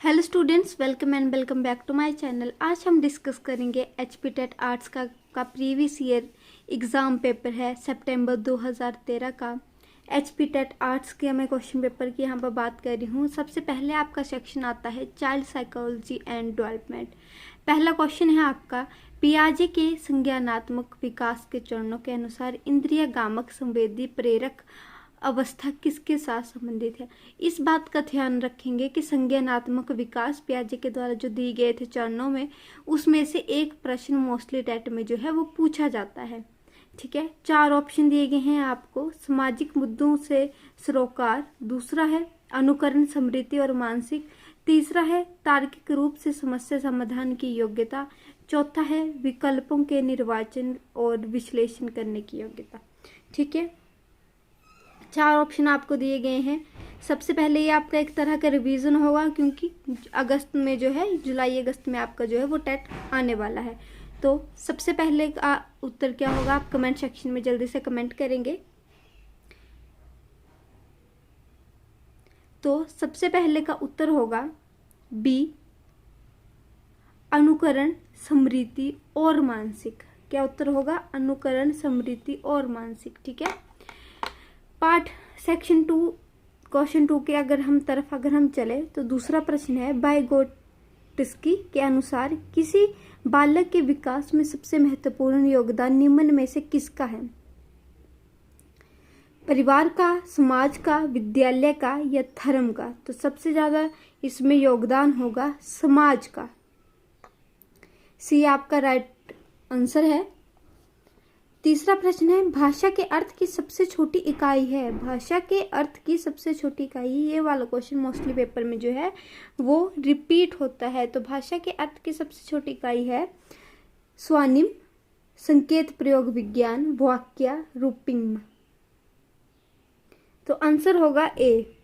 Hello students, welcome back to my channel. आज हम discuss करेंगे एचपी टेट आर्ट्स का प्रीवियस ईयर एग्ज़ाम पेपर है सितंबर 2013 का। एचपी टेट आर्ट्स के मैं क्वेश्चन पेपर की यहाँ पर बात कर रही हूँ। सबसे पहले आपका सेक्शन आता है चाइल्ड साइकोलॉजी एंड डेवलपमेंट। पहला क्वेश्चन है आपका, पियाजे के संज्ञानात्मक विकास के चरणों के अनुसार इंद्रिय गामक संवेदी प्रेरक अवस्था किसके साथ संबंधित है। इस बात का ध्यान रखेंगे कि संज्ञानात्मक विकास पियाजे के द्वारा जो दिए गए थे चरणों में, उसमें से एक प्रश्न मोस्टली टेट में जो है वो पूछा जाता है। ठीक है, 4 ऑप्शन दिए गए हैं आपको। सामाजिक मुद्दों से सरोकार, दूसरा है अनुकरण स्मृति और मानसिक, तीसरा है तार्किक रूप से समस्या समाधान की योग्यता, चौथा है विकल्पों के निर्वाचन और विश्लेषण करने की योग्यता। ठीक है, 4 ऑप्शन आपको दिए गए हैं। सबसे पहले ये आपका एक तरह का रिवीजन होगा, क्योंकि अगस्त में जो है, जुलाई अगस्त में आपका जो है वो टेट आने वाला है। तो सबसे पहले का उत्तर क्या होगा, आप कमेंट सेक्शन में जल्दी से कमेंट करेंगे। तो सबसे पहले का उत्तर होगा बी, अनुकरण स्मृति और मानसिक। क्या उत्तर होगा? अनुकरण स्मृति और मानसिक। ठीक है, पार्ट सेक्शन 2 क्वेश्चन 2 के अगर हम चले तो दूसरा प्रश्न है, वाइगोट्स्की के अनुसार किसी बालक के विकास में सबसे महत्वपूर्ण योगदान निम्न में से किसका है? परिवार का, समाज का, विद्यालय का या धर्म का? तो सबसे ज्यादा इसमें योगदान होगा समाज का। सी आपका राइट आंसर है। तीसरा प्रश्न है, भाषा के अर्थ की सबसे छोटी इकाई है। भाषा के अर्थ की सबसे छोटी इकाई, ये वाला क्वेश्चन मोस्टली पेपर में जो है वो रिपीट होता है। तो भाषा के अर्थ की सबसे छोटी इकाई है स्वनिम, संकेत प्रयोग विज्ञान, वाक्य, रूपिंग। तो आंसर होगा ए।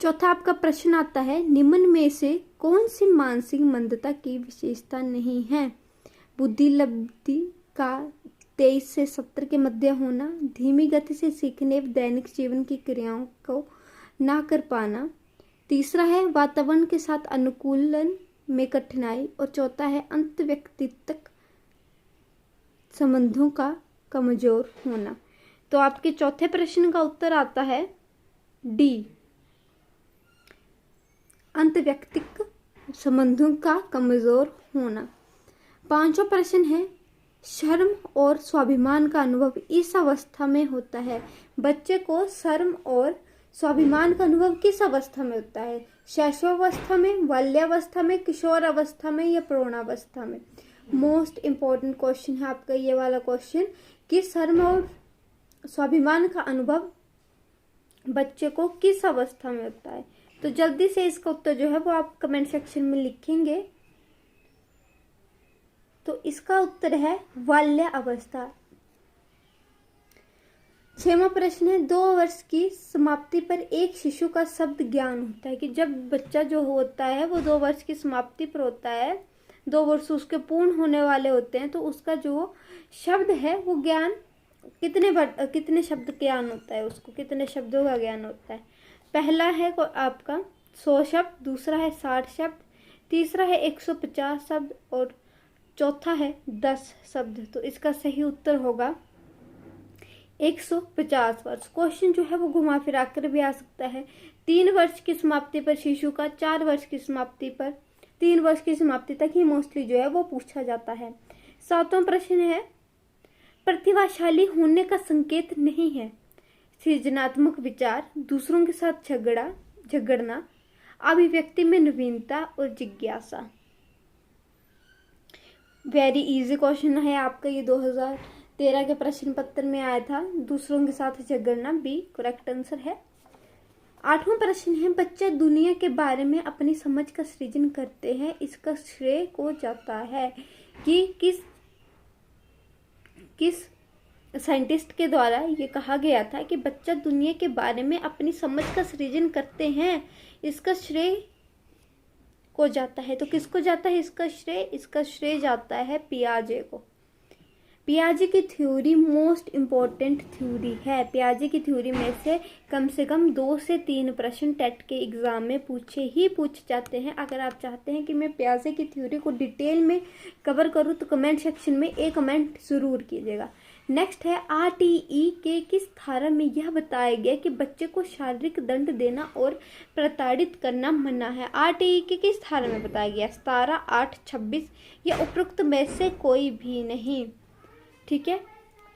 चौथा आपका प्रश्न आता है, निम्न में से कौन सी मानसिक मंदता की विशेषता नहीं है? बुद्धि लब्धि का 23 से 70 के मध्य होना, धीमी गति से सीखने, दैनिक जीवन की क्रियाओं को ना कर पाना, तीसरा है वातावरण के साथ अनुकूलन में कठिनाई, और चौथा है अंत व्यक्तित्व संबंधों का कमजोर होना। तो आपके चौथे प्रश्न का उत्तर आता है डी, अंत व्यक्तित्व संबंधों का कमजोर होना। पांचवा प्रश्न है, शर्म और स्वाभिमान का अनुभव इस अवस्था में होता है। बच्चे को शर्म और स्वाभिमान का अनुभव किस अवस्था में होता है? शैशवावस्था में, बाल्यावस्था में, किशोर अवस्था में या प्रौढ़ावस्था में? मोस्ट इंपॉर्टेंट क्वेश्चन है आपका ये वाला क्वेश्चन कि शर्म और स्वाभिमान का अनुभव बच्चे को किस अवस्था में होता है। तो जल्दी से इसका उत्तर जो है वो आप कमेंट सेक्शन में लिखेंगे। तो इसका उत्तर है बाल्य अवस्था। 6वां प्रश्न है, 2 वर्ष की समाप्ति पर एक शिशु का शब्द ज्ञान होता है। कि जब बच्चा जो होता है वो 2 वर्ष की समाप्ति पर होता है, 2 वर्ष उसके पूर्ण होने वाले होते हैं, तो उसका जो शब्द है वो ज्ञान कितने शब्द ज्ञान होता है, उसको कितने शब्दों का ज्ञान होता है? पहला है आपका 100 शब्द, दूसरा है 60 शब्द, तीसरा है 150 शब्द और चौथा है 10 शब्द। तो इसका सही उत्तर होगा 150 वर्ष। क्वेश्चन जो है वो घुमा फिरा कर भी आ सकता है। 3 वर्ष की समाप्ति पर शिशु का, 4 वर्ष की समाप्ति पर, 3 वर्ष की समाप्ति तक ही मोस्टली जो है वो पूछा जाता है। 7वां प्रश्न है, प्रतिभाशाली होने का संकेत नहीं है सृजनात्मक विचार, दूसरों के साथ झगड़ना, अभिव्यक्ति में नवीनता और जिज्ञासा। वेरी इजी क्वेश्चन है आपका ये, 2013 के प्रश्न पत्र में आया था। दूसरों के साथ झगड़ना, बी करेक्ट आंसर है। 8वां प्रश्न है, बच्चे दुनिया के बारे में अपनी समझ का सृजन करते हैं, इसका श्रेय को जाता है कि किस साइंटिस्ट के द्वारा ये कहा गया था कि बच्चा दुनिया के बारे में अपनी समझ का सृजन करते हैं, इसका श्रेय को जाता है। तो किसको जाता है इसका श्रेय? इसका श्रेय जाता है पियाजे को। पियाजे की थ्योरी मोस्ट इम्पोर्टेंट थ्योरी है। पियाजे की थ्योरी में से कम 2 से 3 प्रश्न टेट के एग्जाम में पूछ जाते हैं। अगर आप चाहते हैं कि मैं पियाजे की थ्योरी को डिटेल में कवर करूं तो कमेंट सेक्शन में एक कमेंट जरूर कीजिएगा। नेक्स्ट है आरटीई के किस धारा में यह बताया गया कि बच्चे को शारीरिक दंड देना और प्रताड़ित करना मना है। आरटीई के किस धारा में बताया गया? 17, 8, 26 या उपरोक्त में से कोई भी नहीं। ठीक है,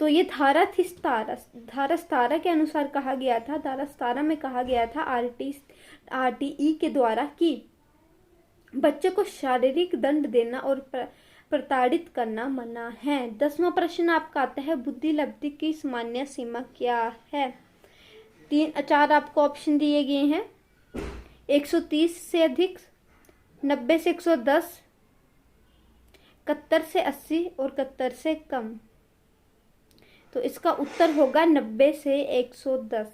तो ये धारा थी 17। धारा 17 के अनुसार कहा गया था, धारा 17 में कहा गया था आरटीई के द्वारा कि बच्चे को शारीरिक दंड देना और प्रताड़ित करना मना है। 10वां प्रश्न आपका आता है बुद्धि लब्धि की सामान्य सीमा क्या है? 4 आपको ऑप्शन दिए गए हैं। 130 से अधिक, 90 से 110, 71 से 80 और 71 से कम। तो इसका उत्तर होगा 90 से 110।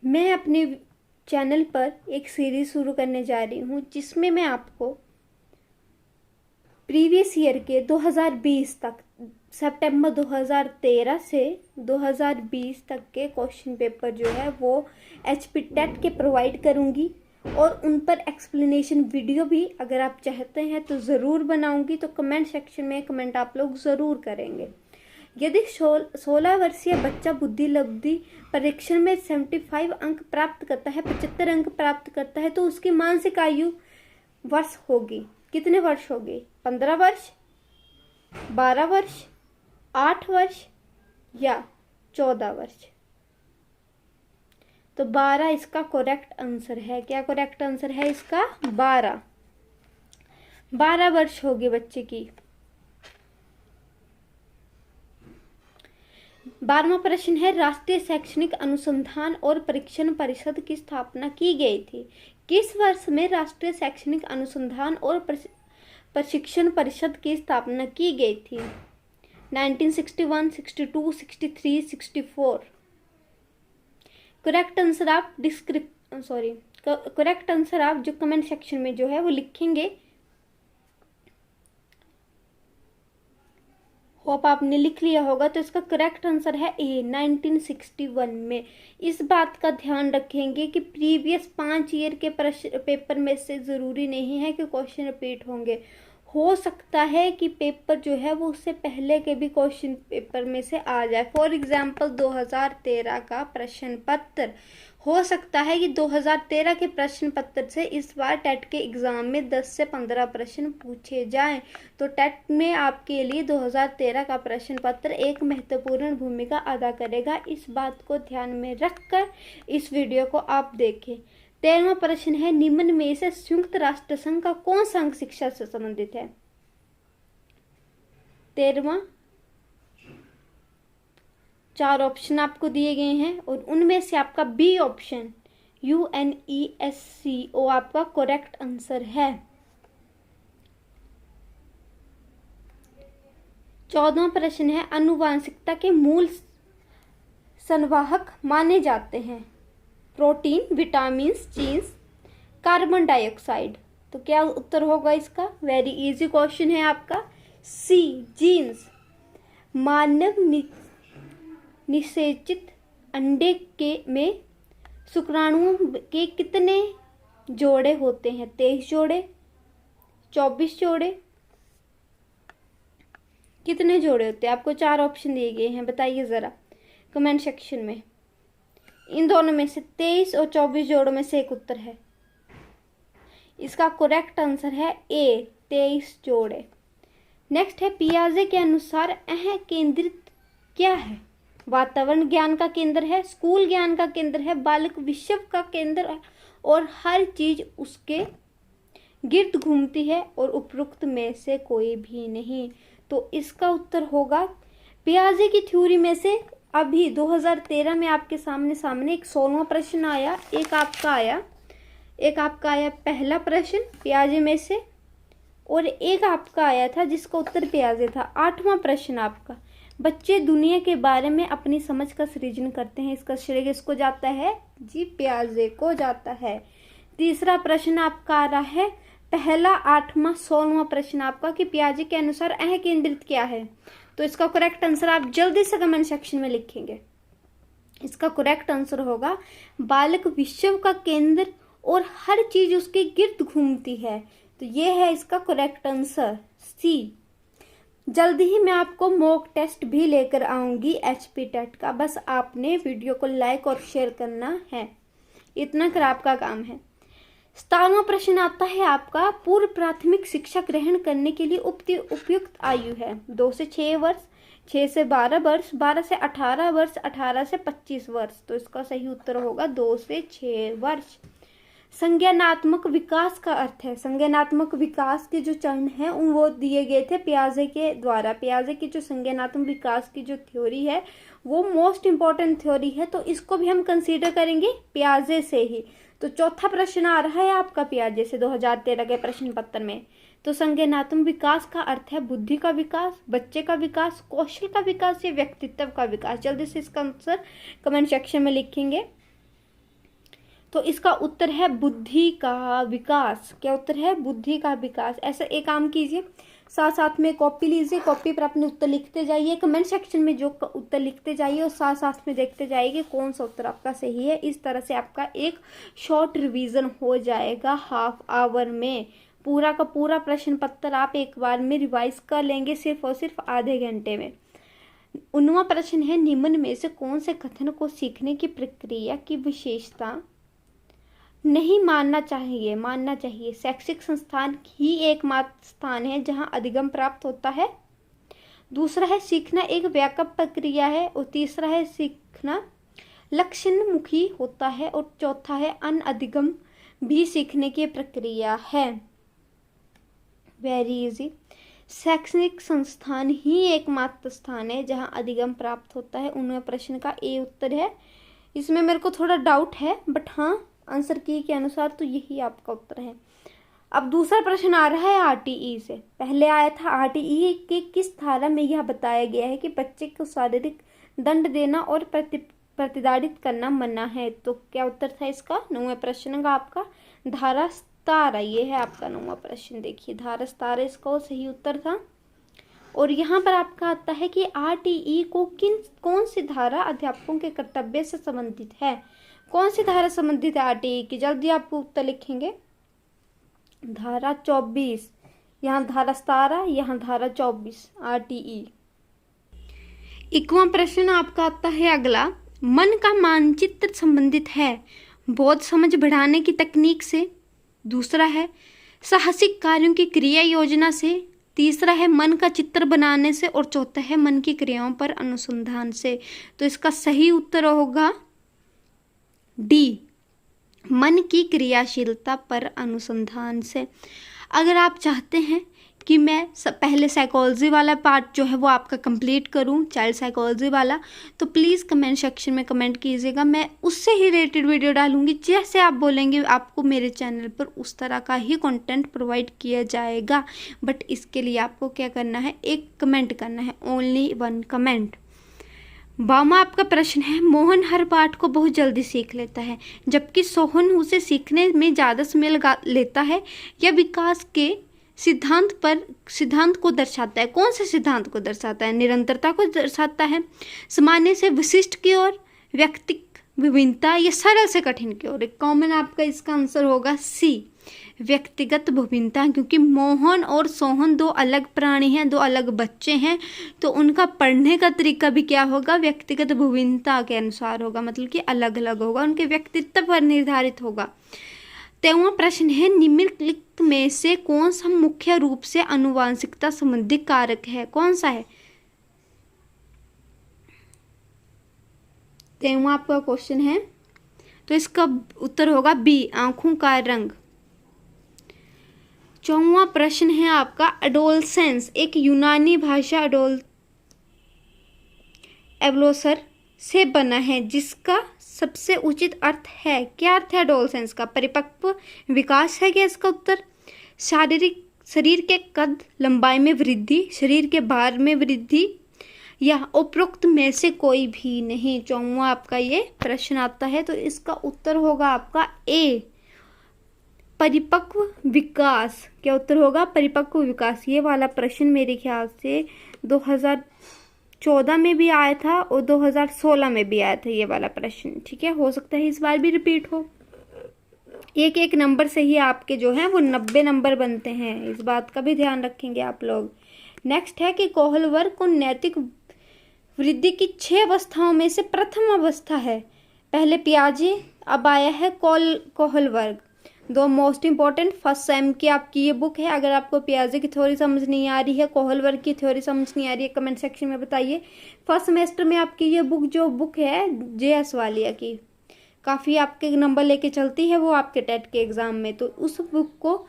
मैं अपने चैनल पर एक सीरीज शुरू करने जा रही हूँ जिसमें मैं आपको प्रीवियस ईयर के 2020 तक, सितंबर 2013 से 2020 तक के क्वेश्चन पेपर जो है वो एचपी टेट के प्रोवाइड करूँगी और उन पर एक्सप्लेनेशन वीडियो भी अगर आप चाहते हैं तो ज़रूर बनाऊंगी। तो कमेंट सेक्शन में कमेंट आप लोग ज़रूर करेंगे। यदि 16 वर्षीय बच्चा बुद्धि लब्धि परीक्षण में 75 अंक प्राप्त करता है, 75 अंक प्राप्त करता है, तो उसकी मानसिक आयु वर्ष होगी। कितने वर्ष होगी? 15 वर्ष, 12 वर्ष, 8 वर्ष या 14 वर्ष? तो 12 इसका करेक्ट आंसर है। क्या करेक्ट आंसर है इसका? 12 वर्ष होगी बच्चे की। 12वां प्रश्न है राष्ट्रीय शैक्षणिक अनुसंधान और परीक्षण परिषद की स्थापना की गई थी? किस वर्ष में राष्ट्रीय शैक्षणिक अनुसंधान और प्रशिक्षण परिषद की स्थापना की गई थी? 1961, 62, 63, 64। करेक्ट आंसर आप करेक्ट आंसर आप जो कमेंट सेक्शन में जो है वो लिखेंगे। होप आपने लिख लिया होगा। तो इसका करेक्ट आंसर है ए, 1961 में। इस बात का ध्यान रखेंगे कि प्रीवियस 5 ईयर के पेपर में से ज़रूरी नहीं है कि क्वेश्चन रिपीट होंगे। हो सकता है कि पेपर जो है वो उससे पहले के भी क्वेश्चन पेपर में से आ जाए। फॉर एग्जाम्पल 2013 का प्रश्न पत्र, हो सकता है कि 2013 के प्रश्न पत्र से इस बार टेट के एग्ज़ाम में 10 से 15 प्रश्न पूछे जाएं। तो टेट में आपके लिए 2013 का प्रश्न पत्र एक महत्वपूर्ण भूमिका अदा करेगा। इस बात को ध्यान में रखकर इस वीडियो को आप देखें। 13वां प्रश्न है निम्न में से संयुक्त राष्ट्र संघ का कौन सा अंग शिक्षा से संबंधित है? 13वां, 4 ऑप्शन आपको दिए गए हैं और उनमें से आपका बी ऑप्शन UNESCO आपका करेक्ट आंसर है। 14वां प्रश्न है आनुवांशिकता के मूल संवाहक माने जाते हैं? Protein, vitamin, genes, carbon dioxide. तो क्या उत्तर होगा इसका? वेरी इजी क्वेश्चन है आपका, सी, जीन्स। मानव निषेचित अंडे में शुक्राणुओं के कितने जोड़े होते हैं? 23 जोड़े, 24 जोड़े, कितने जोड़े होते हैं? आपको 4 ऑप्शन दिए गए हैं, बताइए ज़रा कमेंट सेक्शन में। इन दोनों में से 23 और 24 जोड़ों में से एक उत्तर है। इसका करेक्ट आंसर है ए, 23 जोड़े। नेक्स्ट है पियाजे के अनुसार अह केंद्रित क्या है? वातावरण ज्ञान का केंद्र है, स्कूल ज्ञान का केंद्र है, बालक विश्व का केंद्र है और हर चीज उसके गिर्द घूमती है और उपरोक्त में से कोई भी नहीं। तो इसका उत्तर होगा पियाजे की थ्योरी में से अभी 2013 में आपके सामने एक 16वां प्रश्न आया, एक आपका आया पहला प्रश्न पियाजे में से और एक आपका आया था जिसका उत्तर पियाजे था। 8वां प्रश्न आपका बच्चे दुनिया के बारे में अपनी समझ का सृजन करते हैं, इसका श्रेय किसको जाता है? जी पियाजे को जाता है। तीसरा प्रश्न आपका आ रहा है पहला 8वां 16वां प्रश्न आपका कि पियाजे के अनुसार अह केंद्रित क्या है, तो इसका करेक्ट आंसर आप जल्दी से कमेंट सेक्शन में लिखेंगे। इसका करेक्ट आंसर होगा बालक विश्व का केंद्र और हर चीज उसके गिर्द घूमती है, तो ये है इसका करेक्ट आंसर सी। जल्दी ही मैं आपको मॉक टेस्ट भी लेकर आऊंगी एचपी टेट का, बस आपने वीडियो को लाइक और शेयर करना है, इतना कर आपका काम है। 17वां प्रश्न आता है आपका पूर्व प्राथमिक शिक्षा ग्रहण करने के लिए उपयुक्त आयु है 2 से 6 वर्ष, 6 से 12 वर्ष, 12 से 18 वर्ष, 18 से 25 वर्ष, तो इसका सही उत्तर होगा 2 से 6 वर्ष। संज्ञानात्मक विकास का अर्थ है, संज्ञानात्मक विकास के जो चरण हैं वो दिए गए थे पियाजे के द्वारा। पियाजे की जो संज्ञानात्मक विकास की जो थ्योरी है वो मोस्ट इंपॉर्टेंट थ्योरी है, तो इसको भी हम कंसीडर करेंगे पियाजे से ही। तो चौथा प्रश्न आ रहा है आपका पियाजे से 2013 के प्रश्न पत्र में। तो संज्ञानात्मक विकास का अर्थ है बुद्धि का विकास, बच्चे का विकास, कौशल का विकास या व्यक्तित्व का विकास। जल्दी से इसका आंसर कमेंट सेक्शन में लिखेंगे। तो इसका उत्तर है बुद्धि का विकास। क्या उत्तर है? बुद्धि का विकास। ऐसा एक काम कीजिए, साथ साथ में कॉपी लीजिए, कॉपी पर अपने उत्तर लिखते जाइए, कमेंट सेक्शन में जो उत्तर लिखते जाइए और साथ साथ में देखते जाइए कि कौन सा उत्तर आपका सही है। इस तरह से आपका एक शॉर्ट रिवीजन हो जाएगा हाफ आवर में। पूरा का पूरा प्रश्न पत्र आप एक बार में रिवाइज कर लेंगे सिर्फ और सिर्फ आधे घंटे में। 19वां प्रश्न है निम्न में से कौन से कथन को सीखने की प्रक्रिया की विशेषता नहीं मानना चाहिए? शैक्षिक संस्थान ही एकमात्र स्थान है जहां अधिगम प्राप्त होता है। दूसरा है सीखना एक व्यापक प्रक्रिया है, और तीसरा है सीखना लक्ष्योन्मुखी होता है, और चौथा है अनअधिगम भी सीखने की प्रक्रिया है। Very easy. शैक्षणिक संस्थान ही एकमात्र स्थान है जहां अधिगम प्राप्त होता है। 19वें प्रश्न का ए उत्तर है। इसमें मेरे को थोड़ा डाउट है, बट हाँ आंसर की के अनुसार तो यही आपका उत्तर है। अब दूसरा प्रश्न आ रहा है आरटीई से। पहले आया था आरटीई के किस धारा में यह बताया गया है कि बच्चे को शारीरिक दंड देना और प्रतिदाड़ित करना मना है। तो क्या उत्तर था इसका? 9वें प्रश्न का आपका धारा 17। ये है आपका 9वां प्रश्न। देखिए धारा 17 इसका सही उत्तर था। और यहाँ पर आपका आता है कि आरटीई को कौन सी धारा अध्यापकों के कर्तव्य से संबंधित है? कौन सी धारा संबंधित है आरटीई की? जल्दी आपको उत्तर लिखेंगे। धारा 24, यहाँ धारा 17, यहाँ धारा 24 आरटीई। 21वां प्रश्न आपका आता है अगला, मन का मानचित्र संबंधित है बोध समझ बढ़ाने की तकनीक से। दूसरा है साहसिक कार्यों की क्रिया योजना से। तीसरा है मन का चित्र बनाने से, और चौथा है मन की क्रियाओं पर अनुसंधान से। तो इसका सही उत्तर होगा डी, मन की क्रियाशीलता पर अनुसंधान से। अगर आप चाहते हैं कि मैं पहले साइकोलॉजी वाला पार्ट जो है वो आपका कंप्लीट करूं, चाइल्ड साइकोलॉजी वाला, तो प्लीज़ कमेंट सेक्शन में कमेंट कीजिएगा। मैं उससे ही रिलेटेड वीडियो डालूंगी। जैसे आप बोलेंगे आपको मेरे चैनल पर उस तरह का ही कंटेंट प्रोवाइड किया जाएगा। बट इसके लिए आपको क्या करना है? एक कमेंट करना है, ओनली 1 कमेंट। 22वां आपका प्रश्न है मोहन हर पाठ को बहुत जल्दी सीख लेता है जबकि सोहन उसे सीखने में ज़्यादा समय लगा लेता है। यह विकास के सिद्धांत को दर्शाता है। कौन से सिद्धांत को दर्शाता है? निरंतरता को दर्शाता है, सामान्य से विशिष्ट की ओर, व्यक्तिगत विभिन्नता, या सरल से कठिन की ओर। कॉमन आपका इसका आंसर होगा सी, व्यक्तिगत विभिन्नता। क्योंकि मोहन और सोहन दो अलग प्राणी हैं, दो अलग बच्चे हैं, तो उनका पढ़ने का तरीका भी क्या होगा? व्यक्तिगत विभिन्नता के अनुसार होगा, मतलब कि अलग अलग होगा, उनके व्यक्तित्व पर निर्धारित होगा। 23वां प्रश्न है निम्नलिखित में से कौन सा मुख्य रूप से आनुवंशिकता संबंधी कारक है? कौन सा है? 23वां आपका क्वेश्चन है, तो इसका उत्तर होगा बी, आंखों का रंग। 24वां प्रश्न है आपका एडोलसेंस एक यूनानी भाषा एवलोसर से बना है जिसका सबसे उचित अर्थ है। क्या अर्थ है एडोलसेंस का? परिपक्व विकास है क्या इसका उत्तर? शरीर के कद लंबाई में वृद्धि, शरीर के भार में वृद्धि, या उपरोक्त में से कोई भी नहीं। 24वां आपका ये प्रश्न आता है, तो इसका उत्तर होगा आपका ए, परिपक्व विकास, क्या उत्तर होगा? परिपक्व विकास। ये वाला प्रश्न मेरे ख्याल से 2014 में भी आया था और 2016 में भी आया था ये वाला प्रश्न। ठीक है, हो सकता है इस बार भी रिपीट हो। एक एक नंबर से ही आपके जो हैं वो 90 नंबर बनते हैं, इस बात का भी ध्यान रखेंगे आप लोग। नेक्स्ट है कि कोहल वर्ग को नैतिक वृद्धि की 6 अवस्थाओं में से प्रथम अवस्था है। पहले पियाजे, अब आया है कोहल वर्ग। दो मोस्ट इंपॉर्टेंट फर्स्ट सेम की आपकी ये बुक है। अगर आपको पियाजे की थ्योरी समझ नहीं आ रही है, कोहल वर्ग की थ्योरी समझ नहीं आ रही है, कमेंट सेक्शन में बताइए। फर्स्ट सेमेस्टर में आपकी ये बुक है JS वालिया की, काफ़ी आपके नंबर लेके चलती है वो आपके टेट के एग्ज़ाम में, तो उस बुक को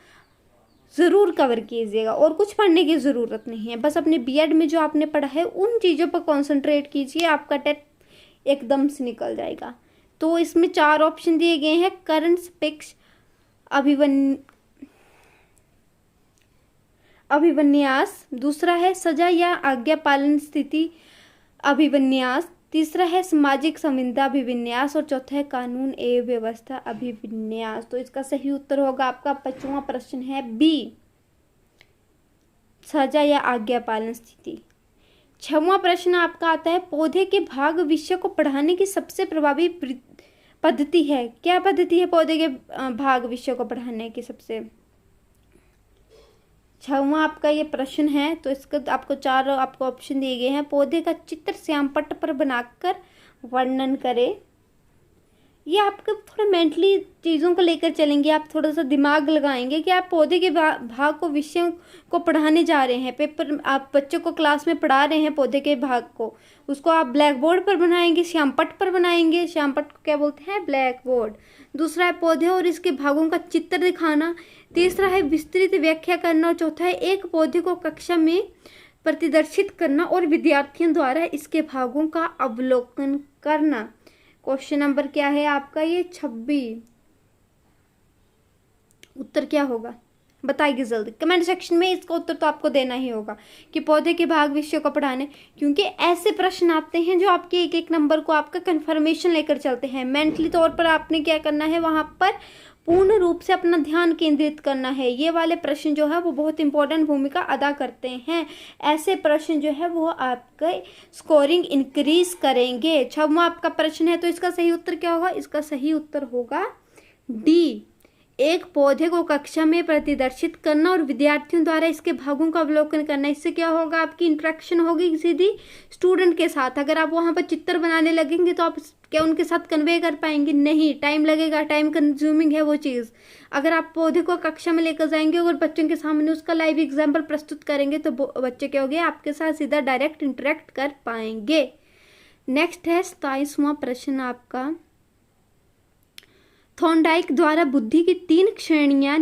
ज़रूर कवर कीजिएगा। और कुछ पढ़ने की ज़रूरत नहीं है, बस अपने बीएड में जो आपने पढ़ा है उन चीज़ों पर कॉन्सेंट्रेट कीजिए, आपका टेट एकदम से निकल जाएगा। तो इसमें 4 ऑप्शन दिए गए हैं। करंट स्पीक्स, अभिविन्यास, दूसरा है सजा या आज्ञा पालन स्थिति अभिविन्यास, तीसरा है सामाजिक संविदा अभिविन्यास और चौथा है कानून एवं व्यवस्था अभिविन्यास। तो इसका सही उत्तर होगा आपका 5वां प्रश्न है बी, सजा या आज्ञा पालन स्थिति। 6वां प्रश्न आपका आता है पौधे के भाग विषय को पढ़ाने की सबसे प्रभावी पद्धति है। क्या पद्धति है पौधे के भाग विषय को पढ़ाने की सबसे? 6वां आपका ये प्रश्न है। तो इसका आपको 4 आपको ऑप्शन दिए गए हैं। पौधे का चित्र श्यामपट्ट पर बनाकर वर्णन करें। ये आपके थोड़ा मेंटली चीज़ों को लेकर चलेंगे, आप थोड़ा सा दिमाग लगाएंगे कि आप पौधे के भाग को विषयों को पढ़ाने जा रहे हैं। पेपर आप बच्चों को क्लास में पढ़ा रहे हैं पौधे के भाग को, उसको आप ब्लैक बोर्ड पर बनाएंगे, श्यामपट्ट पर बनाएंगे। श्यामपट्ट को क्या बोलते हैं? Black board. दूसरा है पौधे और इसके भागों का चित्र दिखाना। तीसरा है विस्तृत व्याख्या करना और चौथा है एक पौधे को कक्षा में प्रदर्शित करना और विद्यार्थियों द्वारा इसके भागों का अवलोकन करना। क्वेश्चन नंबर क्या है आपका? ये 26। उत्तर क्या होगा बताइए जल्दी कमेंट सेक्शन में। इसका उत्तर तो आपको देना ही होगा कि पौधे के भाग विषय को पढ़ाने, क्योंकि ऐसे प्रश्न आते हैं जो आपके एक एक नंबर को आपका कंफर्मेशन लेकर चलते हैं। मेंटली तौर पर आपने क्या करना है, वहां पर पूर्ण रूप से अपना ध्यान केंद्रित करना है। ये वाले प्रश्न जो है वो बहुत इंपॉर्टेंट भूमिका अदा करते हैं। ऐसे प्रश्न जो है वो आपके स्कोरिंग इंक्रीज करेंगे। 6वां आपका प्रश्न है, तो इसका सही उत्तर क्या होगा? इसका सही उत्तर होगा डी, एक पौधे को कक्षा में प्रदर्शित करना और विद्यार्थियों द्वारा इसके भागों का अवलोकन करना। इससे क्या होगा? आपकी इंटरेक्शन होगी सीधी स्टूडेंट के साथ। अगर आप वहां पर चित्र बनाने लगेंगे तो आप क्या उनके साथ कन्वे कर पाएंगे? नहीं, टाइम लगेगा, टाइम कंज्यूमिंग है वो चीज़। अगर आप पौधे को कक्षा में लेकर जाएंगे और बच्चों के सामने उसका लाइव एग्जाम्पल प्रस्तुत करेंगे तो बच्चे क्या हो गए? आपके साथ सीधा डायरेक्ट इंटरेक्ट कर पाएंगे। नेक्स्ट है 27वां प्रश्न आपका, थॉर्नडाइक द्वारा बुद्धि की 3 श्रेणियां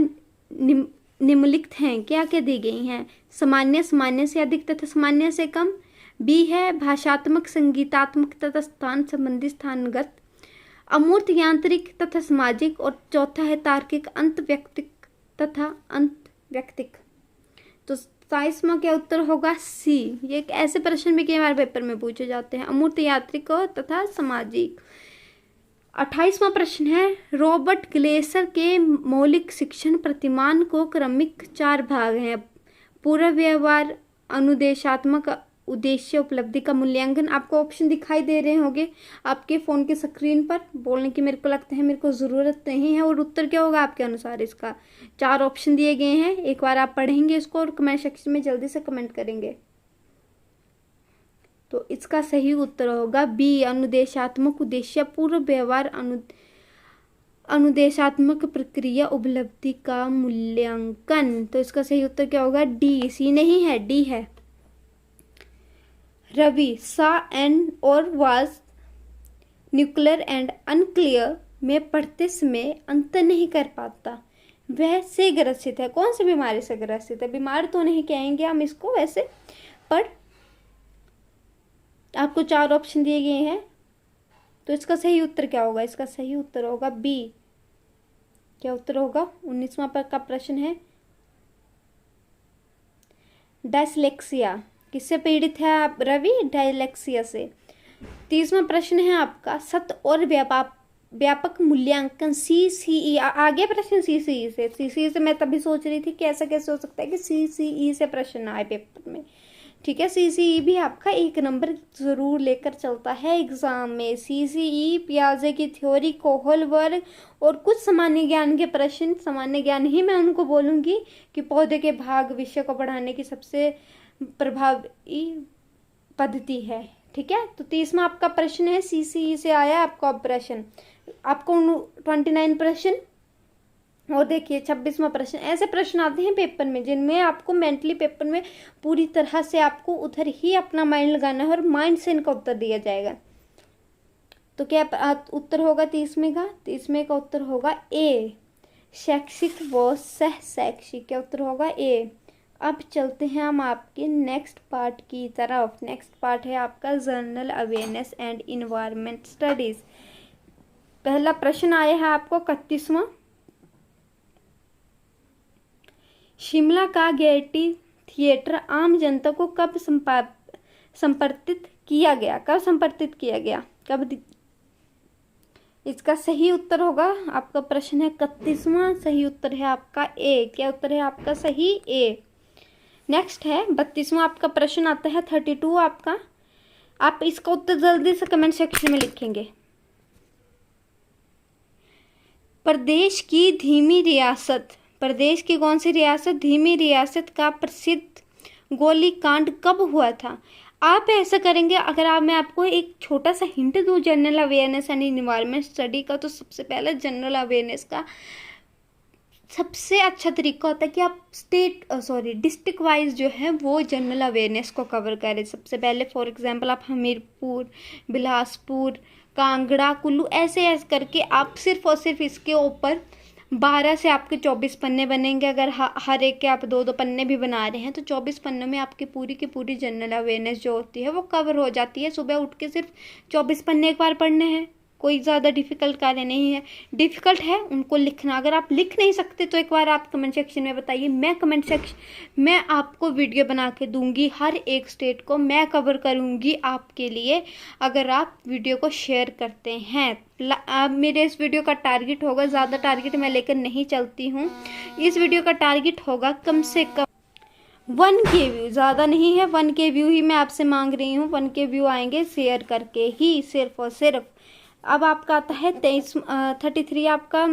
निम्नलिखित हैं। क्या क्या दी गई हैं? सामान्य, सामान्य से अधिक तथा सामान्य से कम। बी है भाषात्मक, संगीतात्मक तथा स्थान संबंधी, स्थानगत। अमूर्त, यांत्रिक तथा सामाजिक। और चौथा है तार्किक, अंत व्यक्तिक तथा अंत व्यक्तिक। तो 27वां क्या उत्तर होगा? सी। ये एक ऐसे प्रश्न भी कई बार पेपर में पूछे जाते हैं, अमूर्त, यांत्रिक तथा सामाजिक। 28वां प्रश्न है, रॉबर्ट ग्लेसर के मौलिक शिक्षण प्रतिमान को क्रमिक 4 भाग हैं। पूर्व व्यवहार, अनुदेशात्मक, उद्देश्य, उपलब्धि का मूल्यांकन। आपको ऑप्शन दिखाई दे रहे होंगे आपके फ़ोन की स्क्रीन पर। बोलने की मेरे को लगता है मेरे को ज़रूरत नहीं है। और उत्तर क्या होगा आपके अनुसार? इसका 4 ऑप्शन दिए गए हैं। एक बार आप पढ़ेंगे इसको और कमेंट सेक्शन में जल्दी से कमेंट करेंगे। तो इसका सही उत्तर होगा बी, अनुदेशात्मक, उद्देश्य, पूर्व व्यवहार, अनुदेशात्मक प्रक्रिया, उपलब्धि का मूल्यांकन। तो इसका सही उत्तर क्या होगा? डी। सी नहीं है, डी है। रवि सा एंड और वाज न्यूक्लियर एंड अनक्लियर में पढ़ते समय अंतर नहीं कर पाता। वह से ग्रसित है। कौन सी बीमारी से ग्रसित है? बीमार तो नहीं कहेंगे हम इसको वैसे, पर आपको 4 ऑप्शन दिए गए हैं। तो इसका सही उत्तर क्या होगा? इसका सही उत्तर होगा बी। क्या उत्तर होगा? 19वां पर का प्रश्न है, डायस्लेक्सिया किससे पीड़ित है आप? रवि डायस्लेक्सिया से। 30वां प्रश्न है आपका, सत्य और व्यापक मूल्यांकन CCE आगे प्रश्न CCE से मैं तभी सोच रही थी कि ऐसा कैसे हो सकता है कि CCE से प्रश्न आए पेपर में। ठीक है, CCE भी आपका 1 नंबर ज़रूर लेकर चलता है एग्ज़ाम में। CCE, पियाजे की थ्योरी, कोहल वर्ग और कुछ सामान्य ज्ञान के प्रश्न। सामान्य ज्ञान ही मैं उनको बोलूँगी कि पौधे के भाग विषय को पढ़ाने की सबसे प्रभावी पद्धति है। ठीक है, तो 30वां आपका प्रश्न है, CCE से आया आपका प्रश्न, आपको 29 प्रश्न और देखिए 26वां प्रश्न। ऐसे प्रश्न आते हैं पेपर में जिनमें आपको मेंटली पेपर में पूरी तरह से आपको उधर ही अपना माइंड लगाना है और माइंड से इनका उत्तर दिया जाएगा। तो क्या उत्तर होगा 30वें का उत्तर होगा ए, शैक्षिक व सह शैक्षिक। क्या उत्तर होगा ए। अब चलते हैं हम आपके नेक्स्ट पार्ट की तरफ। नेक्स्ट पार्ट है आपका general awareness and environment studies. पहला प्रश्न आया है आपको 31वां, शिमला का गेयटी थिएटर आम जनता को कब संपर्कित किया गया? कब? इसका सही उत्तर होगा, आपका प्रश्न है 31वां, सही उत्तर है आपका ए। क्या उत्तर है आपका सही? ए। नेक्स्ट है 32वां आपका प्रश्न आता है 32 आपका। आप इसका उत्तर जल्दी से कमेंट सेक्शन में लिखेंगे। प्रदेश की धीमी रियासत, प्रदेश की कौन सी रियासत? धीमी रियासत का प्रसिद्ध गोलीकांड कब हुआ था? आप ऐसा करेंगे, अगर मैं आपको एक छोटा सा हिंट दूं general awareness and environment study का, तो सबसे पहले जनरल अवेयरनेस का सबसे अच्छा तरीका होता है कि आप डिस्ट्रिक्ट वाइज जो है वो जनरल अवेयरनेस को कवर करें। सबसे पहले फॉर एग्जांपल आप हमीरपुर, बिलासपुर, कांगड़ा, कुल्लू ऐसे करके आप सिर्फ और सिर्फ इसके ऊपर 12 से आपके 24 पन्ने बनेंगे। अगर हर एक के आप 2-2 पन्ने भी बना रहे हैं तो 24 पन्नों में आपकी पूरी की पूरी जनरल अवेयरनेस जो होती है वो कवर हो जाती है। सुबह उठ के सिर्फ 24 पन्ने एक बार पढ़ने हैं, कोई ज़्यादा डिफ़िकल्ट कार्य नहीं है। डिफ़िकल्ट है उनको लिखना, अगर आप लिख नहीं सकते तो एक बार आप कमेंट सेक्शन में बताइए। मैं आपको वीडियो बना के दूंगी, हर एक स्टेट को मैं कवर करूंगी आपके लिए, अगर आप वीडियो को शेयर करते हैं। मेरे इस वीडियो का टारगेट होगा, ज़्यादा टारगेट मैं लेकर नहीं चलती हूँ, इस वीडियो का टारगेट होगा कम से कम 1K व्यू, ज़्यादा नहीं है, 1K व्यू ही मैं आपसे मांग रही हूँ। 1K व्यू आएंगे शेयर करके ही, सिर्फ और सिर्फ। अब आपका आता है 33 आपका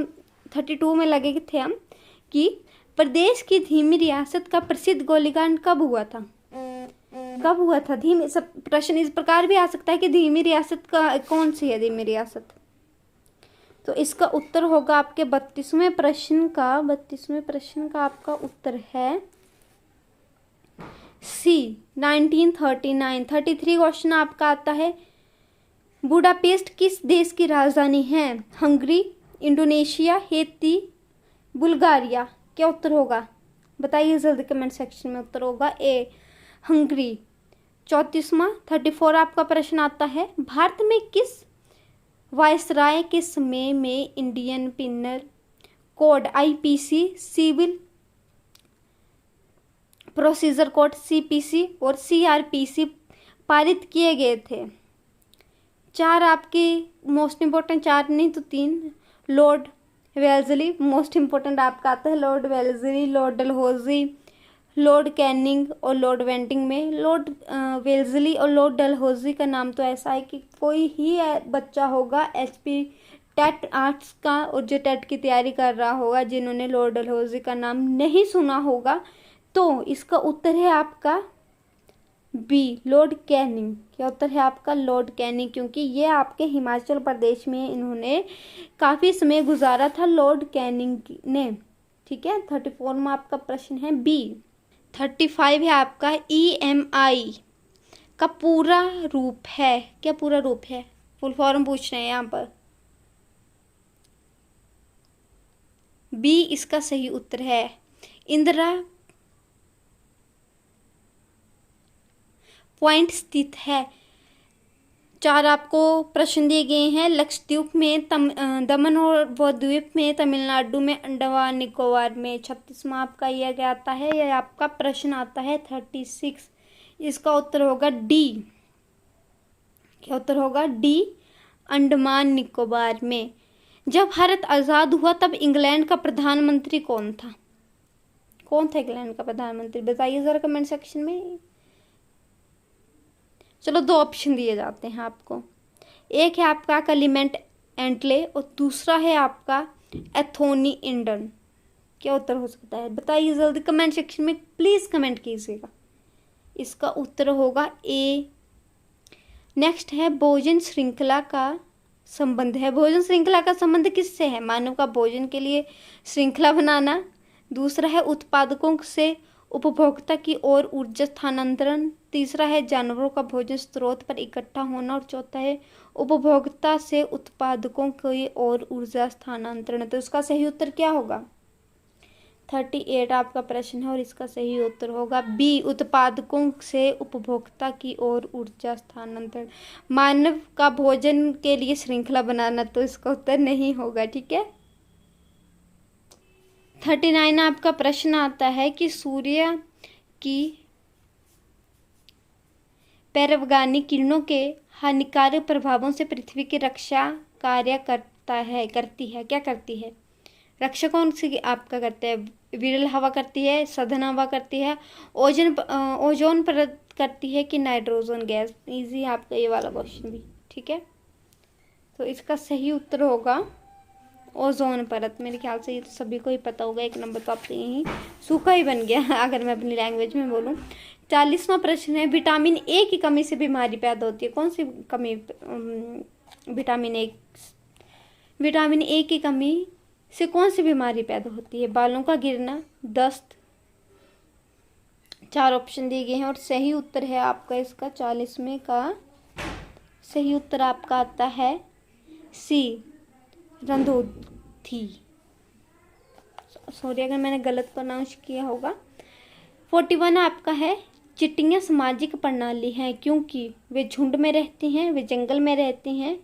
32 में लगे थे हम कि प्रदेश की धीमी रियासत का प्रसिद्ध गोलीकांड कब हुआ था? धीमी, सब प्रश्न इस प्रकार भी आ सकता है कि धीमी रियासत का कौन सी है धीमी रियासत? तो इसका उत्तर होगा आपके 32वें प्रश्न का आपका उत्तर है सी, 1939। 33 क्वेश्चन आपका आता है, बुडापेस्ट किस देश की राजधानी है? Hungary, Indonesia, Haiti, Bulgaria. क्या उत्तर होगा? बताइए जल्दी कमेंट सेक्शन में। उत्तर होगा ए, हंगरी। 34वां आपका प्रश्न आता है, भारत में किस वायसराय के समय में Indian penal code IPC, civil procedure code CPC और CRPC पारित किए गए थे? 4 आपके मोस्ट इम्पोर्टेंट, 4 नहीं तो 3। लॉर्ड वेल्जली मोस्ट इम्पोर्टेंट आपका आता है, Lord Wellesley, Lord Dalhousie, Lord Canning और लॉर्ड वेंटिंग में। लॉर्ड वेल्जली और लॉर्ड डलहौजी का नाम तो ऐसा है कि कोई ही बच्चा होगा HP टेट आर्ट्स का और जो टेट की तैयारी कर रहा होगा जिन्होंने लॉर्ड डलहौजी का नाम नहीं सुना होगा। तो इसका उत्तर है आपका बी, लॉर्ड कैनिंग। क्या उत्तर है आपका? लॉर्ड कैनिंग, क्योंकि ये आपके हिमाचल प्रदेश में इन्होंने काफ़ी समय गुजारा था लॉर्ड कैनिंग ने। ठीक है, 34 में आपका प्रश्न है बी। 35 है आपका, EMI का पूरा रूप है? क्या पूरा रूप है? फुल फॉर्म पूछ रहे हैं यहाँ पर। बी इसका सही उत्तर है। इंदिरा पॉइंट स्थित है। 4 आपको प्रश्न दिए गए हैं, लक्षद्वीप में, दमन और द्वीप में, तमिलनाडु में, अंडमान निकोबार में। 36वां आपका यह क्या आता है? यह आपका प्रश्न आता है 36। इसका उत्तर होगा डी। क्या उत्तर होगा? डी, अंडमान निकोबार में। जब भारत आज़ाद हुआ तब इंग्लैंड का प्रधानमंत्री कौन था? कौन था इंग्लैंड का प्रधानमंत्री, बताइए ज़रा कमेंट सेक्शन में। चलो 2 ऑप्शन दिए जाते हैं आपको। एक है आपका क्लेमेंट एटले और दूसरा है आपका एंथोनी इंडन। क्या उत्तर हो सकता है, बताइए जल्दी कमेंट सेक्शन में प्लीज़ कमेंट कीजिएगा। इसका उत्तर होगा ए। नेक्स्ट है भोजन श्रृंखला का संबंध है। भोजन श्रृंखला का संबंध किससे है? मानव का भोजन के लिए श्रृंखला बनाना। दूसरा है उत्पादकों से उपभोक्ता की ओर ऊर्जा स्थानांतरण। तीसरा है जानवरों का भोजन स्रोत पर इकट्ठा होना और चौथा है उपभोक्ता से उत्पादकों की ओर ऊर्जा स्थानांतरण। तो इसका सही उत्तर क्या होगा? 38 आपका प्रश्न है और इसका सही उत्तर होगा बी, उत्पादकों से उपभोक्ता की ओर ऊर्जा स्थानांतरण। मानव का भोजन के लिए श्रृंखला बनाना, तो इसका उत्तर नहीं होगा। ठीक है। 39 आपका प्रश्न आता है कि सूर्य की परावैंगनी किरणों के हानिकारक प्रभावों से पृथ्वी की रक्षा करती है। क्या करती है? रक्षा कौन सी आपका करते हैं? विरल हवा करती है, सघन हवा करती है, ओजोन परत करती है कि नाइट्रोजन गैस? इजी है आपका ये वाला क्वेश्चन भी। ठीक है, तो इसका सही उत्तर होगा ओजोन परत। मेरे ख्याल से ये तो सभी को ही पता होगा, 1 नंबर तो आपसे यही सूखा ही बन गया अगर मैं अपनी लैंग्वेज में बोलूँ। 40वां प्रश्न है विटामिन ए की कमी से बीमारी पैदा होती है। कौन सी कमी? Vitamin A. विटामिन ए की कमी से कौन सी बीमारी पैदा होती है? बालों का गिरना, दस्त। 4 ऑप्शन दिए गए हैं और सही उत्तर है आपका इसका 40वें का सही उत्तर आपका आता है सी, रंधोथी। सॉरी अगर मैंने गलत प्रोनाउंस किया होगा। 41 आपका है चींटियां सामाजिक प्रणाली हैं क्योंकि वे झुंड में रहती हैं, वे जंगल में रहती हैं।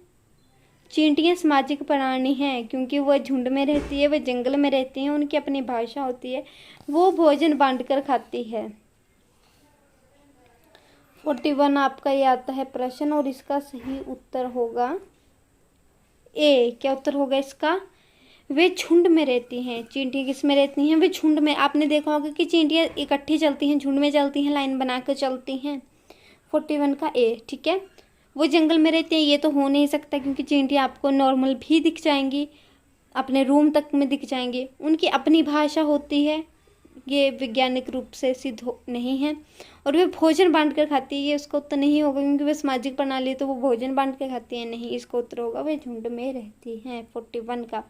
चींटियां सामाजिक प्राणी हैं क्योंकि वह झुंड में रहती है, वे जंगल में रहती हैं, उनकी अपनी भाषा होती है, वो भोजन बांटकर खाती है। 41 आपका ये आता है प्रश्न और इसका सही उत्तर होगा ए। क्या उत्तर होगा इसका? वे झुंड में रहती हैं। चींटियां किस में रहती हैं? वे झुंड में। आपने देखा होगा कि चींटियां इकट्ठी चलती हैं, झुंड में चलती हैं, लाइन बनाकर चलती हैं। 41 का ए। ठीक है, वो जंगल में रहती हैं, ये तो हो नहीं सकता क्योंकि चींटियां आपको नॉर्मल भी दिख जाएंगी, अपने रूम तक में दिख जाएंगी, उनकी अपनी भाषा होती है, ये वैज्ञानिक रूप से सिद्ध नहीं है। और वे भोजन बांट कर खाती है, ये इसका उत्तर नहीं होगा क्योंकि वे सामाजिक प्रणाली, तो वो भोजन बांट कर खाती है नहीं, इसका उत्तर होगा वे झुंड में रहती हैं। 41 का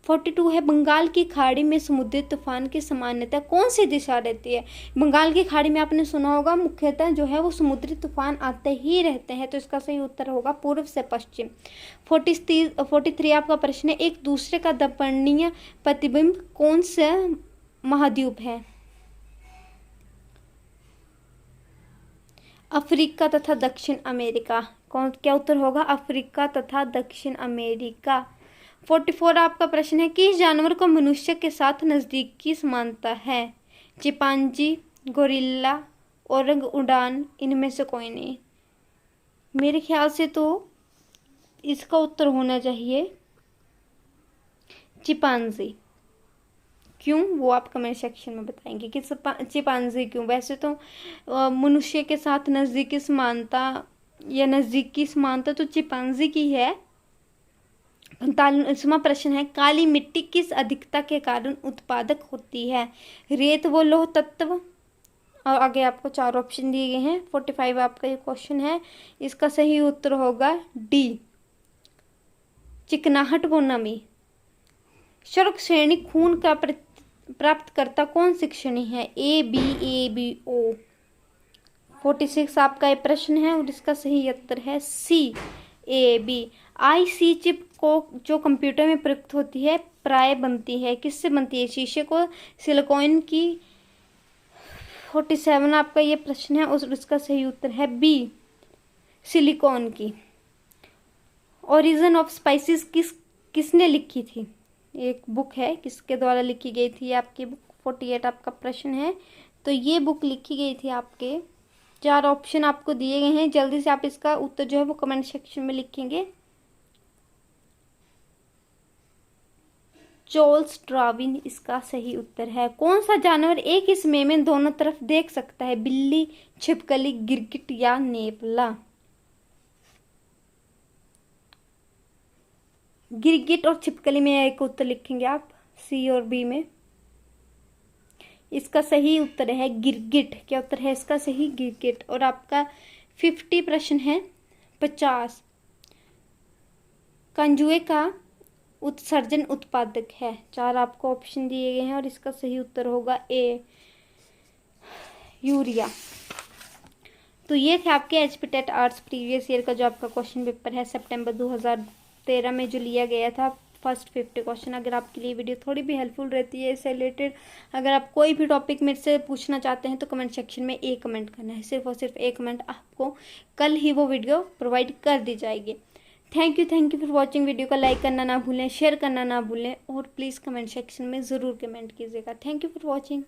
42 है बंगाल की खाड़ी में समुद्री तूफान की सामान्यतः कौन सी दिशा रहती है? बंगाल की खाड़ी में आपने सुना होगा मुख्यतः जो है वो समुद्री तूफान आते ही रहते हैं, तो इसका सही उत्तर होगा पूर्व से पश्चिम। 43 आपका प्रश्न है एक दूसरे का दर्पणीय प्रतिबिंब कौन सा महाद्वीप है? अफ्रीका तथा दक्षिण अमेरिका। क्या उत्तर होगा? अफ्रीका तथा दक्षिण अमेरिका। 44 आपका प्रश्न है किस जानवर को मनुष्य के साथ नज़दीकी समानता है? चिंपांजी, गोरिल्ला, ओरंग उडान, इनमें से कोई नहीं। मेरे ख्याल से तो इसका उत्तर होना चाहिए चिंपांजी। क्यों, वो आप कमेंट सेक्शन में बताएंगे कि चिंपांजी क्यों। वैसे तो मनुष्य के साथ नज़दीकी समानता या नज़दीकी समानता तो चिंपांजी की है। 45वां प्रश्न है काली मिट्टी किस अधिकता के कारण उत्पादक होती है? रेत व लौह तत्व। और आगे आपको 4 ऑप्शन दिए गए हैं। 45 आपका ये क्वेश्चन है, इसका सही उत्तर होगा डी, चिकनाहट व नमी। शुष्क श्रेणी खून का प्राप्तकर्ता कौन सी श्रेणी है? A B O. 46 आपका ये प्रश्न है और इसका सही उत्तर है सी, ए बी। IC चिप को जो कंप्यूटर में प्रयुक्त होती है प्राय बनती है, किससे बनती है? शीशे को, सिलिकॉन की। 47 आपका ये प्रश्न है और इसका सही उत्तर है बी, सिलिकॉन की। ओरिजिन ऑफ स्पाइसेस किसने लिखी थी? एक बुक है, किसके द्वारा लिखी गई थी आपकी बुक? 48 आपका प्रश्न है, तो ये बुक लिखी गई थी आपके। 4 ऑप्शन आपको दिए गए हैं, जल्दी से आप इसका उत्तर जो है वो कमेंट सेक्शन में लिखेंगे। चार्ल्स डार्विन इसका सही उत्तर है। कौन सा जानवर एक ही समय में दोनों तरफ देख सकता है? बिल्ली, छिपकली, गिरगिट या नेवला? गिरगिट और छिपकली में एक उत्तर लिखेंगे आप, सी और बी में। इसका सही उत्तर है गिरगिट। क्या उत्तर है इसका सही? गिरगिट। और आपका 50 प्रश्न है 50। कंजुए का उत्सर्जन उत्पादक है। 4 आपको ऑप्शन दिए गए हैं और इसका सही उत्तर होगा ए, यूरिया। तो ये थे आपके HP TET arts previous year का जो आपका क्वेश्चन पेपर है सितंबर 2013 में जो लिया गया था, फर्स्ट 50 क्वेश्चन। अगर आपके लिए वीडियो थोड़ी भी हेल्पफुल रहती है इससे रिलेटेड, अगर आप कोई भी टॉपिक मेरे से पूछना चाहते हैं तो कमेंट सेक्शन में एक कमेंट करना है, सिर्फ और सिर्फ एक कमेंट। आपको कल ही वो वीडियो प्रोवाइड कर दी जाएगी। Thank you for watching. Video को लाइक करना ना भूलें, शेयर करना ना भूलें और प्लीज़ कमेंट सेक्शन में ज़रूर कमेंट कीजिएगा। Thank you for watching.